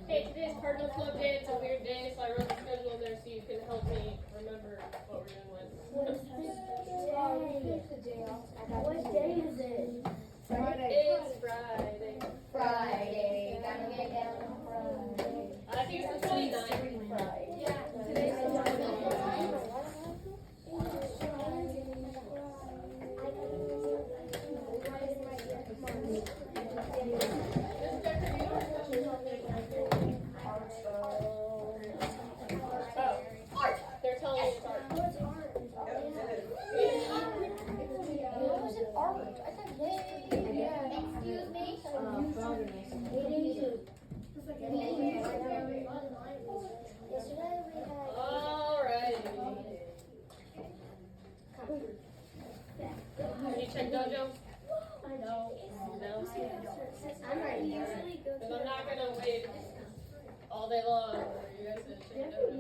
Hey, today's Cardinal Club Day. It's a weird day, so I wrote the schedule there so you can help me remember what we're doing with. What day is it? Friday. It's Friday. Friday. Gotta get down on Friday. I think it's the 29th. Yeah, today's the 29th. They're telling me it's art. What's art? What was it art? I thought excuse me? Alright. Can you check Dojo? No. I'm ready. Because I'm not going to wait all day long for you guys to check Dojo.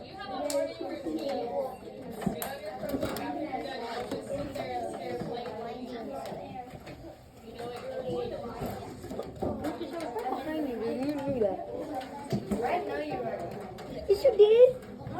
You have a morning routine. You have your Chromebook after you're done. You just sit there and stare blankly. You know what your routine is. Right now you're right. Yes, you did. I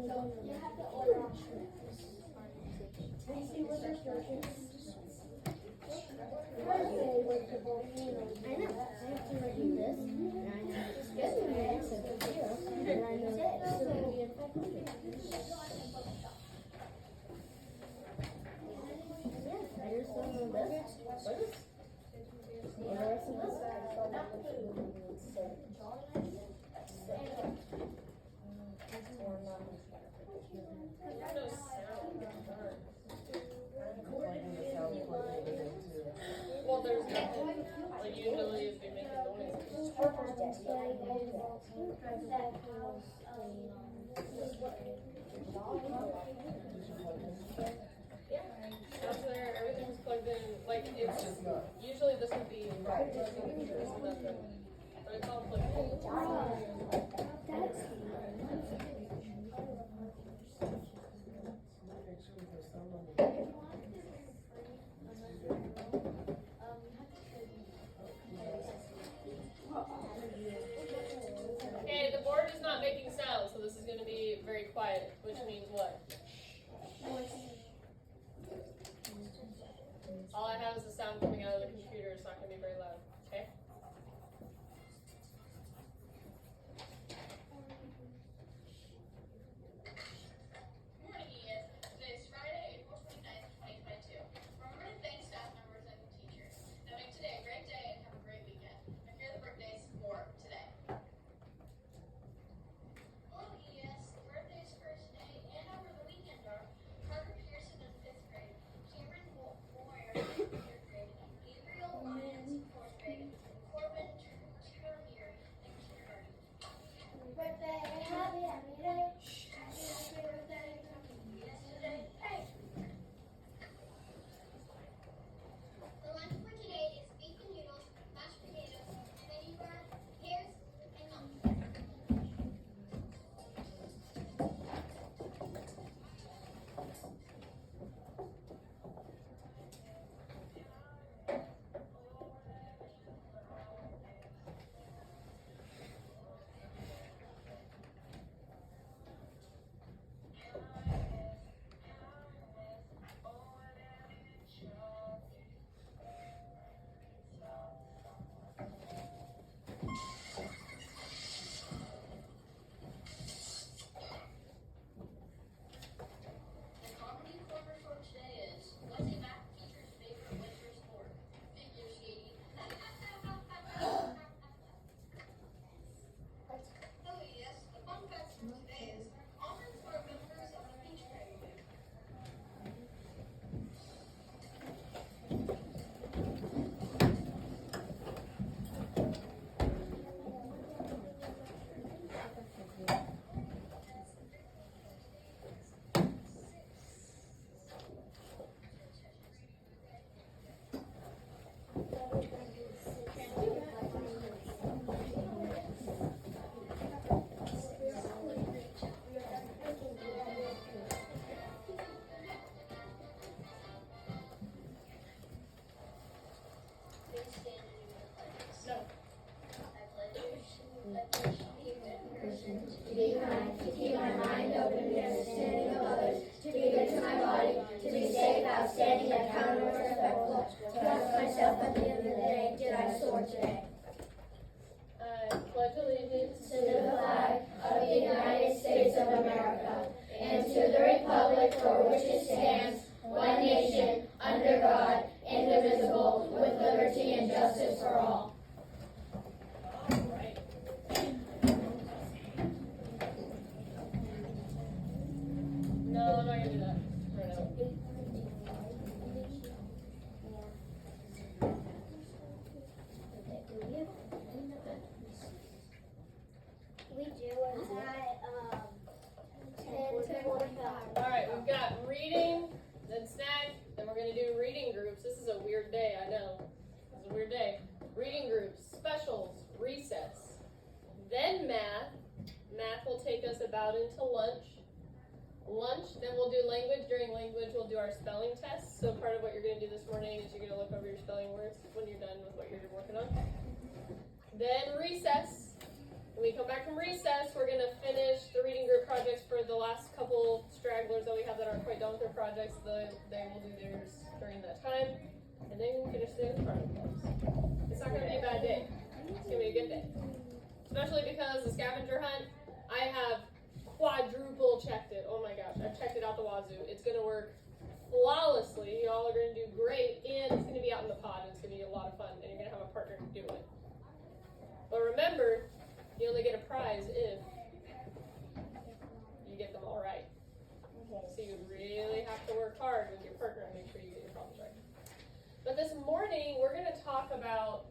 know. I have to review this. Well, there's nothing. Like usually if they make a noise. Harper's desk. Yeah. That's there, everything's plugged in. Like it's usually this would be but it's all plugged in. Okay, the board is not making sound, so this is going to be very quiet, which means what? All I have is the sound coming out of the computer. It's not going to be very loud. Okay? Good morning, Ian. Today is Friday, April 29th, 2022. Remember to thank staff members and teachers. Now make today a great day and have a great weekend. And here are the birthdays for today. Hello, ES. Birthdays for today and over the weekend are Carter Pearson in 5th grade, Cameron Moyer in 3rd grade, Gabriel Lyons in 4th grade, and Corbin Termier in kindergarten. Happy birthday, happy day. Happy birthday. Yesterday, hey! The lunch for today is beef and noodles, mashed potatoes, mini bar, pears, and nuts. The comedy corner for today is what's a math teacher's favorite winter sport? Figure skating. Oh yes, the fun fact for today is almonds are members of the beach trade. Please stand and do the pledges. No. I pledge To be kind, to keep my mind open to the understanding of others, to be good to my body, to be safe, outstanding, accountable, respectful, to ask myself at the end of the day, did I soar today? I pledge allegiance To the flag of the United States of America, and to the republic for which it stands, one nation, under God, indivisible, with liberty and justice for all. Alright. No, I'm not gonna do that. Right now. We do, it's at 10:45. Alright, we've got reading, then snack, then we're gonna do reading groups. This is a weird day, I know. This is a weird day. Reading groups, specials, recess. Then math. Math will take us about into lunch. Then we'll do language. During language, we'll do our spelling test. So part of what you're gonna do this morning is you're gonna look over your spelling words when you're done with what you're working on. Then recess. When we come back from recess, we're going to finish the reading group projects for the last couple stragglers that we have that aren't quite done with their projects. They will do theirs during that time. And then we'll finish the project clubs. It's not going to be a bad day. It's going to be a good day. Especially because the scavenger hunt, I have quadrupled this morning we're going to talk about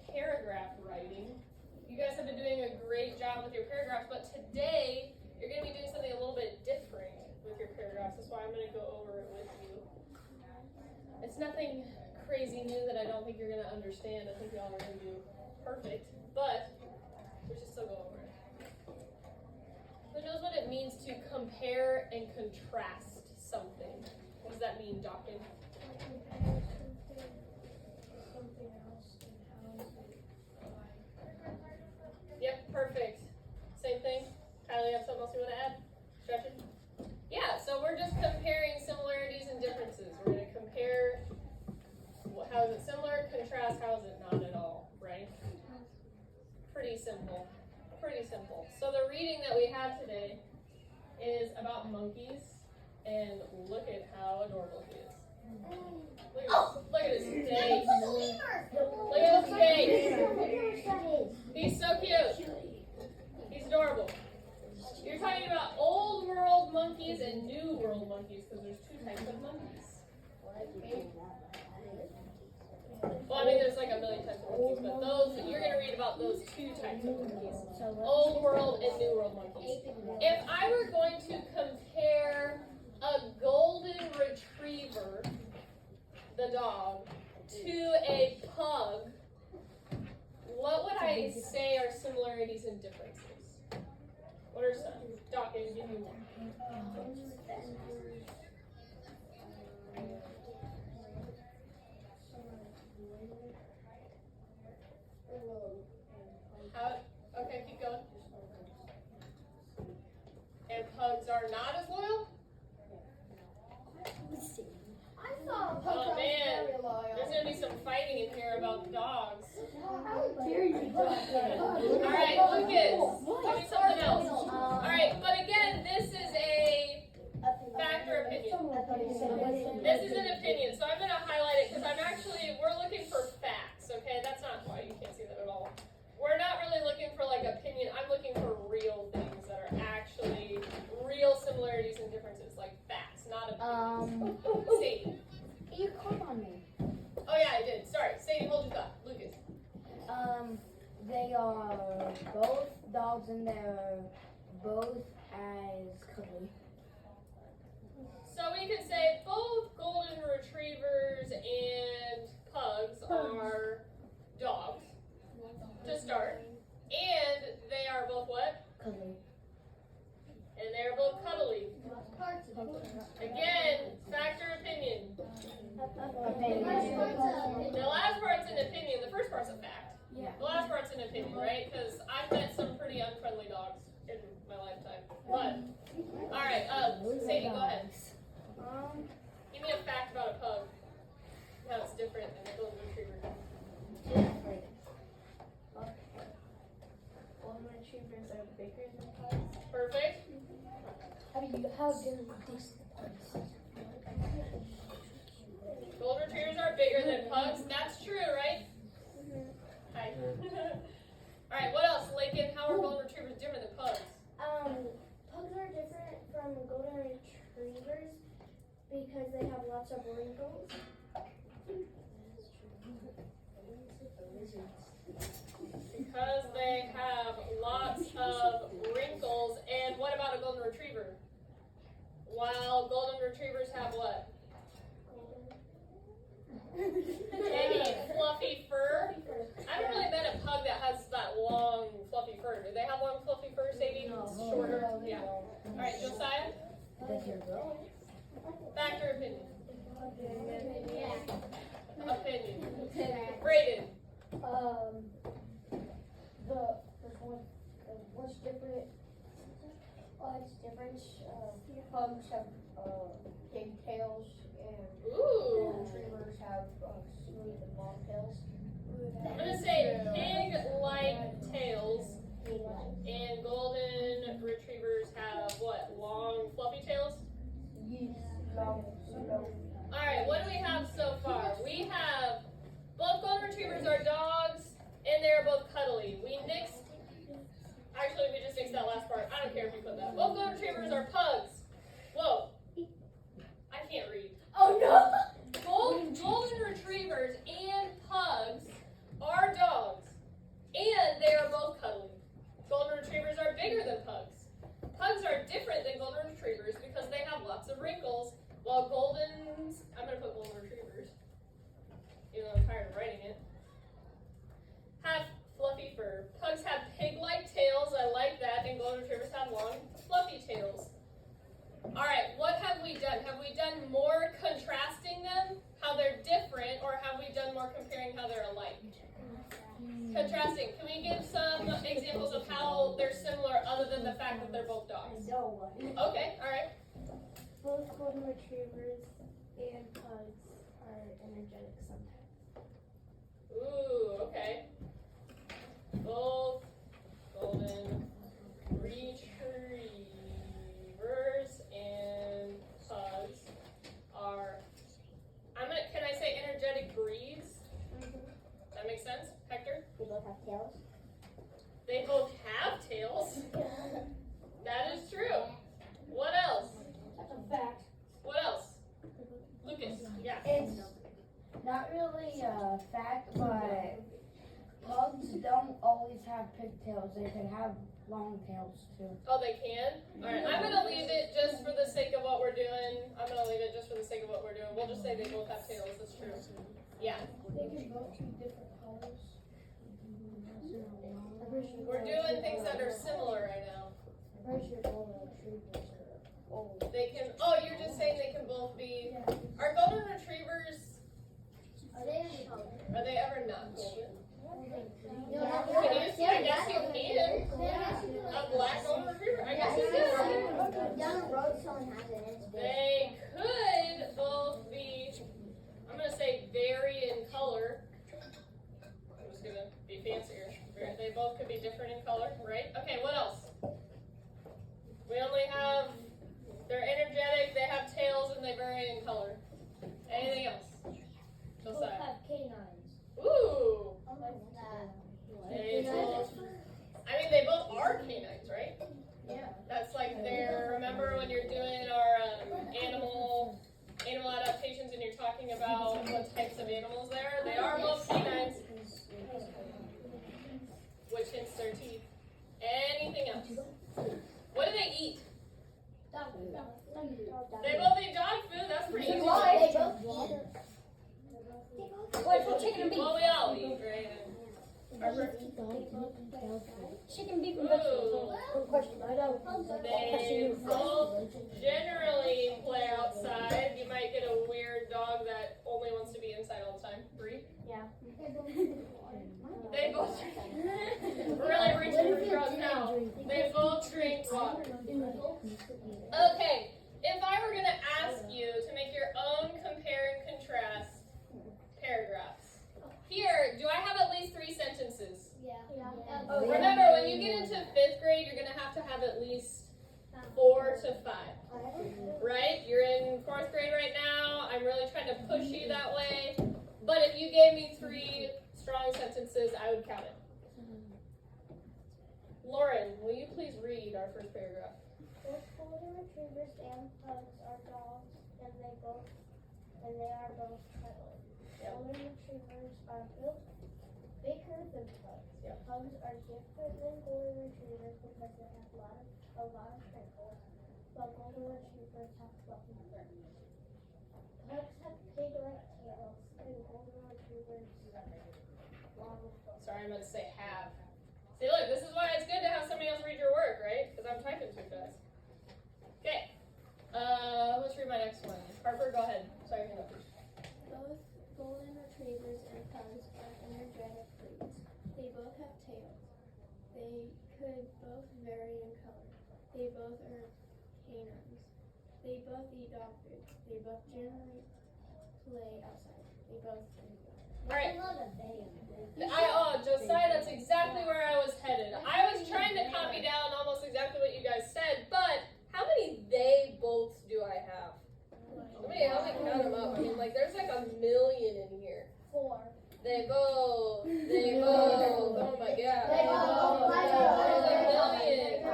paragraph writing. You guys have been doing a great job with your paragraphs, but today you're going to be doing something a little bit different with your paragraphs. That's why I'm going to go over it with you. It's nothing crazy new that I don't think you're going to understand. I think y'all are going to do perfect, but we should still go over it. Who knows what it means to compare and contrast something? What does that mean, Dawkins? Yep, perfect. Same thing. Kylie, you have something else you want to add? Stretch it? Yeah, so we're just comparing similarities and differences. We're going to compare how is it similar, contrast how is it not at all, right? Pretty simple. Pretty simple. So the reading that we have today is about monkeys, and look at how adorable he is. Look at his face. Look at his face. He's so cute. He's adorable. You're talking about old world monkeys and new world monkeys, because there's two types of monkeys. Well, I mean, there's like a million types of monkeys, but those you're going to read about those two types of monkeys: old world and new world monkeys. If I were going to compare a golden retriever, the dog, to a pug, what would I say are similarities and differences? What are some? Dawkins, give me one. Okay, keep going. And pugs are not as loyal? I saw a pug Oh man, very loyal. there's going to be some fighting in here about dogs. How dare you talk Alright, Lucas, tell me something else. Alright, but again, this is a fact or opinion. This is an opinion, so I'm going to highlight it because we're looking for facts, okay? That's not why you can't see that at all. We're not really looking for like opinion. I'm looking for real things that are actually real similarities and differences, like facts, not opinions. Sadie. You called on me. Oh yeah, I did. Sorry. Sadie, hold your thought. Lucas. They are both dogs and they're both as cuddly. So we could say both golden retrievers and pugs are dogs, to start. And they are both what? Cuddly. And they are both cuddly. Again, fact or opinion? The last part's an opinion. The first part's a fact. Yeah. The last part's an opinion, right? Because I've met some pretty unfriendly dogs in my lifetime. But, alright, Sadie, go ahead. Give me a fact about a pug. How it's different than a golden retriever. Golden retrievers are bigger than pugs. Perfect. How do this pugs? Golden retrievers are bigger than pugs. That's true, right? Hi. Alright, what else? Lincoln, how are golden retrievers different than pugs? Pugs are different from golden retrievers because they have lots of wrinkles. Because they have lots of wrinkles. And what about a golden retriever? While golden retrievers have what? Maybe fluffy fur? I haven't really met a pug that has that long, fluffy fur. Do they have long, fluffy fur, Sadie? Shorter? Yeah. Alright, Josiah? Fact or opinion? Opinion. Braden? What's different? It's different. Pugs have big tails and Ooh. retrievers have smooth and long tails. I'm going to say pig-like tails, and golden retrievers have what? Long, fluffy tails? Alright, what do we have so far? We have both golden retrievers are dogs, and they're both cuddly. We just nixed that last part. I don't care if you put that. Both golden retrievers are pugs. Whoa. I can't read. Oh no! Golden retrievers asking, can we give some examples of how they're similar other than the fact that they're both dogs? Okay, alright. Both golden retrievers and pugs are energetic sometimes. Ooh, okay. Both golden retrievers and pugs are, can I say energetic breeds? That makes sense? Hector? They both have tails. They both have tails? That is true. What else? That's a fact. What else? Lucas, yeah. It's not really a fact, but pugs don't always have pigtails. They can have long tails too. Oh, they can? Alright, I'm gonna leave it just for the sake of what we're doing. We'll just say they both have tails, that's true. Yeah. They can both be different colors. We're doing things that are similar right now. They can, oh, you're just saying they can both be, are golden retrievers, Are they any color? are they ever not golden? Yeah. I guess you can. A black golden retriever? I guess you can. Down the road, someone has it. It's big. They could both be, I'm gonna say vary in color. I'm just gonna be fancier. They both could be different in color, right? Okay, what else? We only have, they're energetic, they have tails, and they vary in color. Anything else? Both Josiah. have canines. Ooh! What's that? They both, I mean, they both are canines, right? Yeah. That's like their, remember when you're doing our animal adaptations and you're talking about what types of animals they are? They are both canines, which hints their teeth. Anything else? What do they eat? They both eat dog food, that's pretty easy. Well, we all eat, right? Chicken, beef, and vegetables. They both generally play outside. You might get a weird dog that only wants to be inside all the time. Bree? Yeah. They both really reaching for drugs now. They both drink water. Okay, if I were going to ask you to make your own compare and contrast paragraphs, here, do I have at least 3 sentences? Remember, when you get into 5th grade, you're going to have at least 4 to 5. Right? You're in 4th grade right now. I'm really trying to push you that way. But if you gave me 3 strong sentences, I would count it. Lauren, will you please read our first paragraph? Both golden retrievers and pugs are dogs, and they are both cuddly. Golden retrievers are built bigger than pugs. Yep. Pugs are different than golden retrievers because they have a lot of crinkles, but golden retrievers have fluffy fur. Pugs have pig-like tails, and golden retrievers long fur. Sorry, I meant to say have. See, look, this is why it's good to have somebody else read your work, right? Because I'm typing too fast. Okay. Let's read my next one. Harper, go ahead. Sorry, hand up. Both golden retrievers and pugs are energetic breeds. They both have tails. They could both vary in color. They both are canines. They both eat dog food. They both generally play outside. They both drink water. All right. Josiah, that's exactly where I was headed. I was trying to copy down almost exactly what you guys said, but how many they both do I have? Let me count them up. I mean, like, there's like 1 million in here. 4. They both, oh my god. They both. There's 1 million.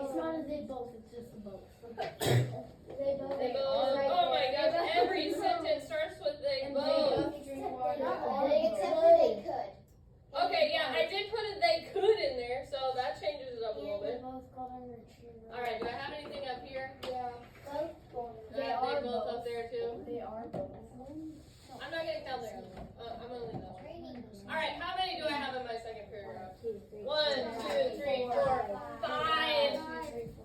It's not a they both, it's just a both. They both. They both, oh my gosh, every sentence starts with they both. Except for they could. Okay, yeah, I did put a they could in there, so that changes it up a little bit. Both golden retrievers. Alright, do I have anything up here? Yeah. Both golden. They both up there too. They are both. I'm not gonna count there. I'm gonna leave that one. Alright, how many do I have in my second paragraph? 1, 2, 3, 4, 5.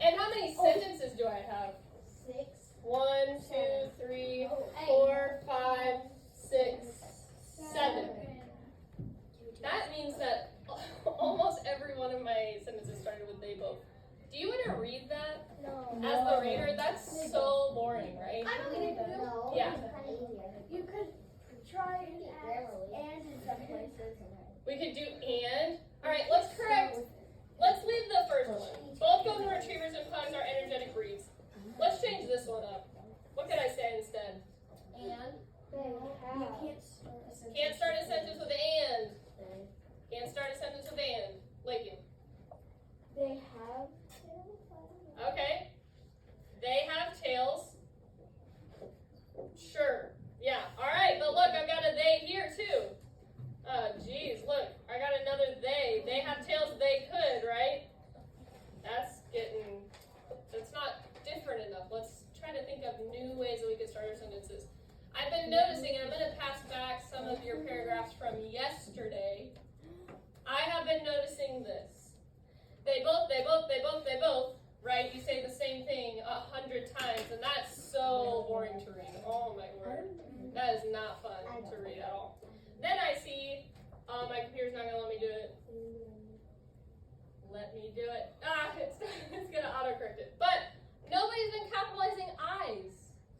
And how many sentences do I have? 6. 1, 2, 3, 4, 5, 6, 7. That means Do you want to read that No. as the reader? That's so boring, right? I don't think it no. Yeah. It's kind of easier. You could try and add and in some places. We could do and. All right, let's correct. Let's leave the first one. Both golden retrievers and pugs are energetic breeds. Let's change this one up. What could I say instead? And Can't start a sentence with and. Can't start a sentence with and. Lakin. they have Okay. They have tails. Sure. Yeah. All right. But look, I've got a they here too. Oh, geez. Look, I got another they. They have tails. They could, right? That's not different enough. Let's try to think of new ways that we could start our sentences. I've been noticing, and I'm going to pass back some of your paragraphs from yesterday. I have been noticing this. They both, right? You say the same thing 100 times, and that's so boring to read. Oh my word. That is not fun to read at all. Then I see, my computer's not going to let me do it. Let me do it. It's going to autocorrect it. But nobody's been capitalizing I's.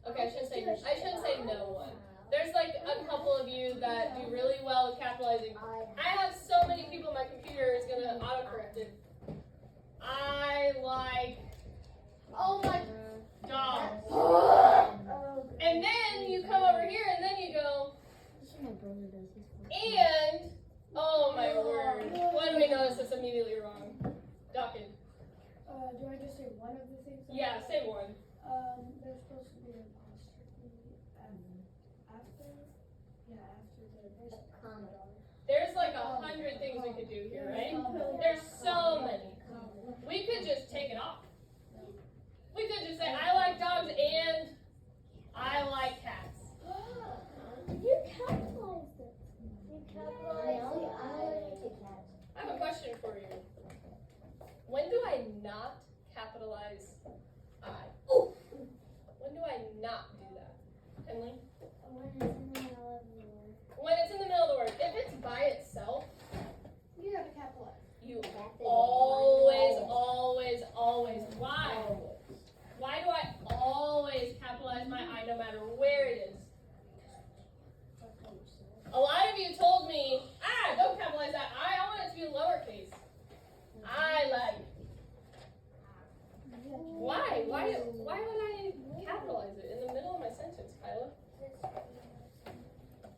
Okay, I shouldn't say no one. There's like a couple of you that do really well with capitalizing. I have so many people, my computer is going to autocorrect it. I like, oh my dogs. And then you come over here and then you go, and, oh my word. When do we notice it's immediately wrong? Dawkins. Do I just say one of the things? Yeah, say one. There's supposed to be an apostrophe after. Yeah, after the comma. There's like 100 things we could do here, right? There's so many. We could just take it off. We could just say, I like dogs and I like cats. You capitalized it. You capitalized it. I have a question for you. When do I not capitalize I? Oh! When do I not do that? Henley? When it's in the middle of the word. If it's by itself, You have to capitalize. you always. Why? Why do I always capitalize my I no matter where it is? A lot of you told me, don't capitalize that I want it to be lowercase. I like. Why? Why would I capitalize it in the middle of my sentence, Kyla?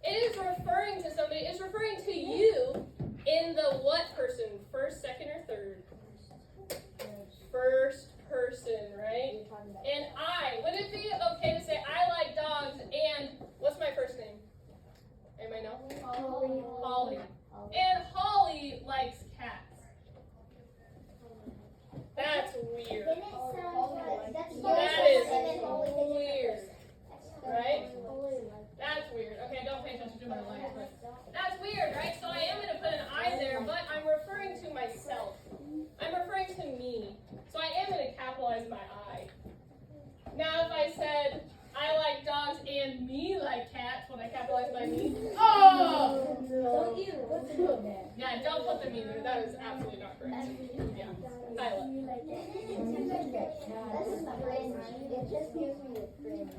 It is referring to somebody, it's referring to you in the what person? First, second, or third? First person, right? And I. Would it be okay to say I like dogs and what's my first name? Anybody know? Holly. And Holly likes cats. That's weird. That is weird. Right? That's weird. Okay, don't pay attention to my language. That's weird, right? So I am going to put an I there, but I'm referring to myself. I'm referring to me. So I am going to capitalize my I. Now if I said, I like dogs and me like cats, when I capitalize my me, oh! Don't you? What's the deal there? Yeah, don't put the me there. That is absolutely not correct. Yeah. Kyla. It just gives me a cringe.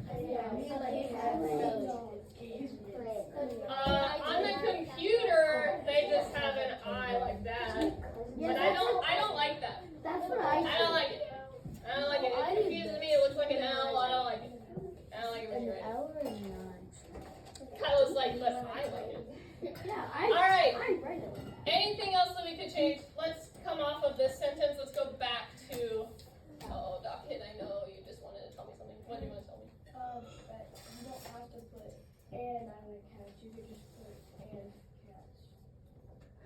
On the computer, they just have an I like that. But I don't like that. That's what I I don't like it. I don't like it. It confuses me. It looks like an L. I don't like it. I don't like it when you write it. Kyla's like, but I like it. Yeah, All right. I write it. Anything else that we could change? Let's come off of this sentence. Let's go back to. Oh, Doc Kid, I know you just wanted to tell me something. What do you want to tell me? But you don't have to put and I like cats. You could just put and cats.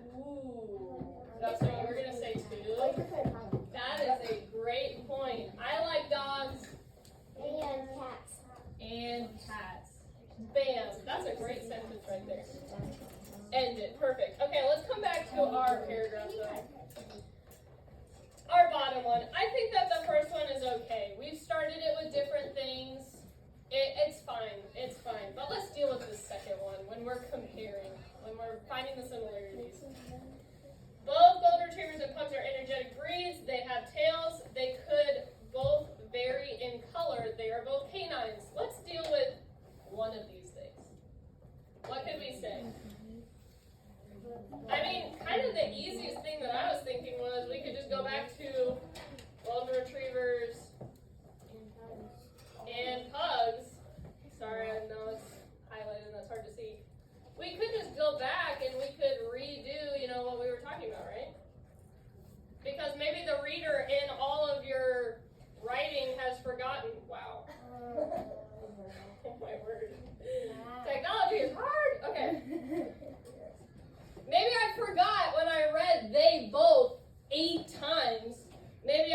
Ooh, that's what we're gonna say too. That is a great point. I like dogs And cats. and cats. Bam! That's a great sentence right there. End it. Perfect. Okay, let's come back to our paragraph though. Our bottom one. I think that the first one is okay. We've started it with different things. It's fine. It's fine. But let's deal with the second one when we're comparing, when we're finding the similarities. Both golden retrievers and pugs are energetic breeds. They have tails. They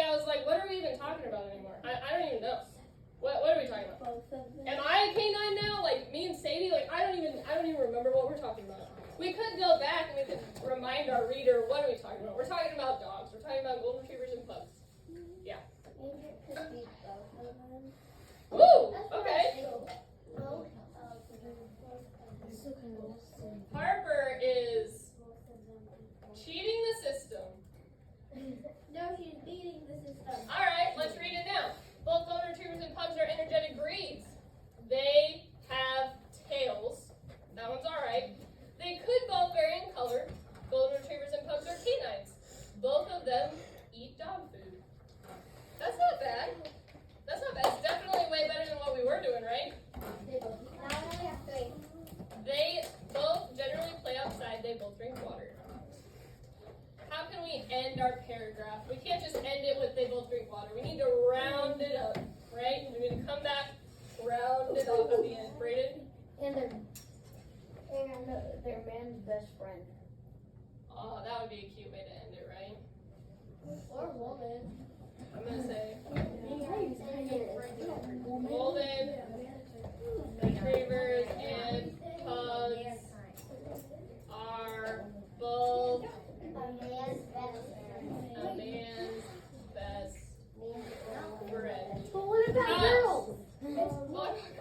I was like, what are we even talking about anymore? I don't even know. What are we talking about? Both of them. Am I a canine now? Like me and Sadie? Like I don't even remember what we're talking about. We could go back and we could remind our reader what are we talking about. We're talking about dogs. We're talking about golden retrievers and pugs. Yeah. Maybe it could be both of them. Woo! That's what I Okay. think. Harper is cheating the system. No, she's beating the system. All right, let's read it now. Both golden retrievers and pugs are energetic breeds. They have tails. That one's all right. They could both vary in color. Golden retrievers and pugs are canines. Both of them eat dog food. That's not bad. That's not bad. It's definitely way better than what we were doing, right? Now I only have 3. They both generally play outside. They both drink water. How can we end our paragraph? We can't just end it with they both drink water. We need to round it up, right? We need to come back, round it up at the end. Brayden? And their man's best friend. Oh, that would be a cute way to end it, right? Or woman. I'm going to say golden retrievers and pugs are both A man's best friend. a man's best friend. But what about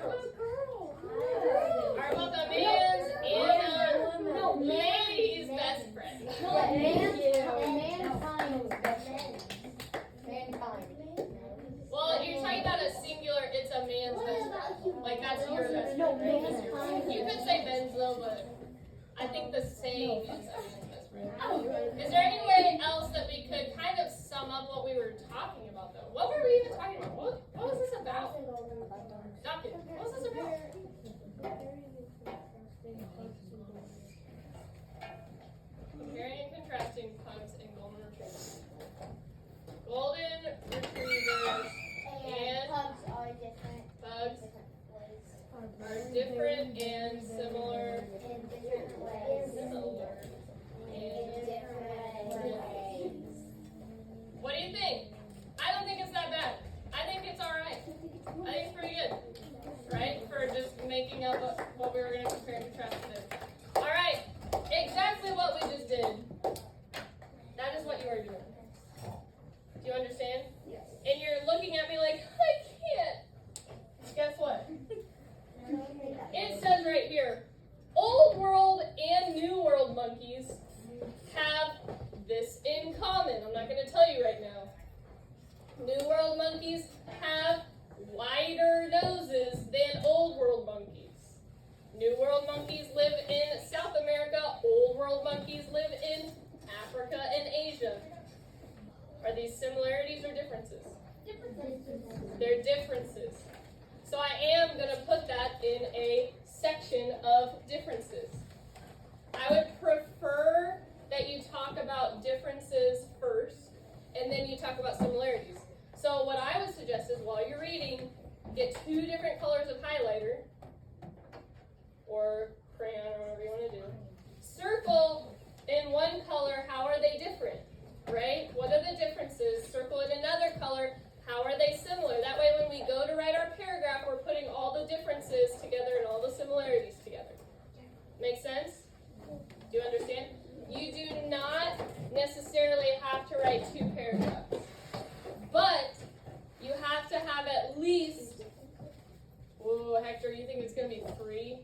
Pugs. girls? Are both a man's and a lady's best friend. Mankind's best friend. Well, you're talking about a singular, it's a man's best friend. Like that's your best friend, No, right? mankind. You could say Ben's though, but I think the saying is a man's best friend. Is there any way else that we could kind of sum up what we were talking about though? What were we even talking about? What was this about? Duncan, what was this about? Comparing and contrasting pugs and golden retrievers. Golden retrievers and pugs are different. pugs Ways. are different and similar. In different ways. Similar. In And different ways. what do you think? I don't think it's that bad. I think it's alright. I think it's pretty good. Right? For just making up what we were going to compare and contrast to. Alright. Exactly what we just did. That is what you are doing. Do you understand? Yes. And you're looking at me like, I can't. Guess what? It says right here, Old World and New World monkeys have this in common. I'm not going to tell you right now. New World monkeys have wider noses than Old World monkeys. New World monkeys live in South America. Old World monkeys live in Africa and Asia. Are these similarities or differences? They're differences. So I am going to put that in a section of differences. I would prefer that you talk about differences first, and then you talk about similarities. So what I would suggest is while you're reading, get 2 different colors of highlighter, or crayon, or whatever you want to do. Circle in one color, how are they different, right? What are the differences? Circle in another color, how are they similar? That way when we go to write our paragraph, we're putting all the differences together and all the similarities together. Make sense? Do you understand? You do not necessarily have to write 2 paragraphs, but you have to have at least, whoa, Hector, you think it's going to be 3?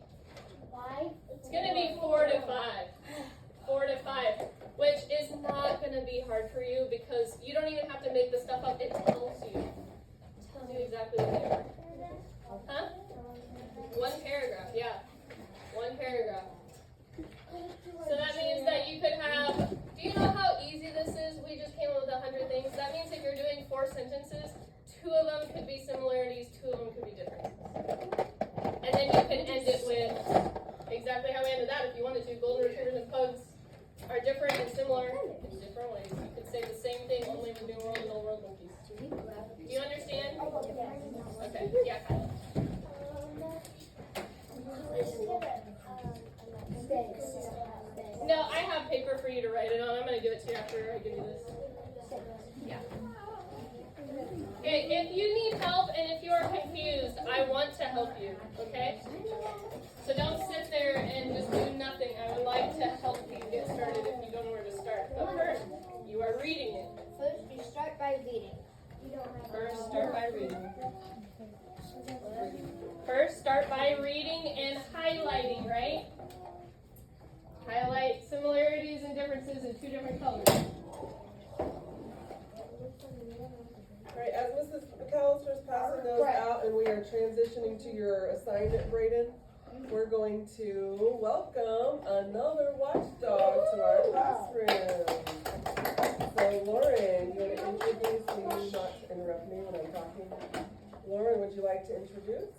Why? It's going to be 4 to 5. 4 to 5, which is not going to be hard for you because you don't even have to make the stuff up. It tells you. It tells you exactly what they are. Huh? 1 paragraph, yeah. 1 paragraph. So that means that you could have, do you know how easy this is? We just came up with 100 things. That means if you're doing 4 sentences, 2 of them could be similarities, 2 of them could be differences. And then you can end it with exactly how we ended that if you wanted to. Golden retrievers and pugs are different and similar in different ways. You could say the same thing only with New World and Old World monkeys. Do you understand? Okay, yeah, Kyla. No, I have paper for you to write it on. I'm going to give it to you after I give you this. Yeah. Okay, if you need help and if you are confused, I want to help you, okay? So don't sit there and just do nothing. I would like to help you get started if you don't know where to start. But first, you are reading it. First, you start by reading. First, start by reading. First, start by reading and highlighting, right? Highlight similarities and differences in 2 different colors. Alright, as Mrs. McAllister is passing those out and we are transitioning to your assignment, Braden, we're going to welcome another watchdog to our classroom. So Lauren, you want to introduce me, not to interrupt me when I'm talking. Lauren, would you like to introduce?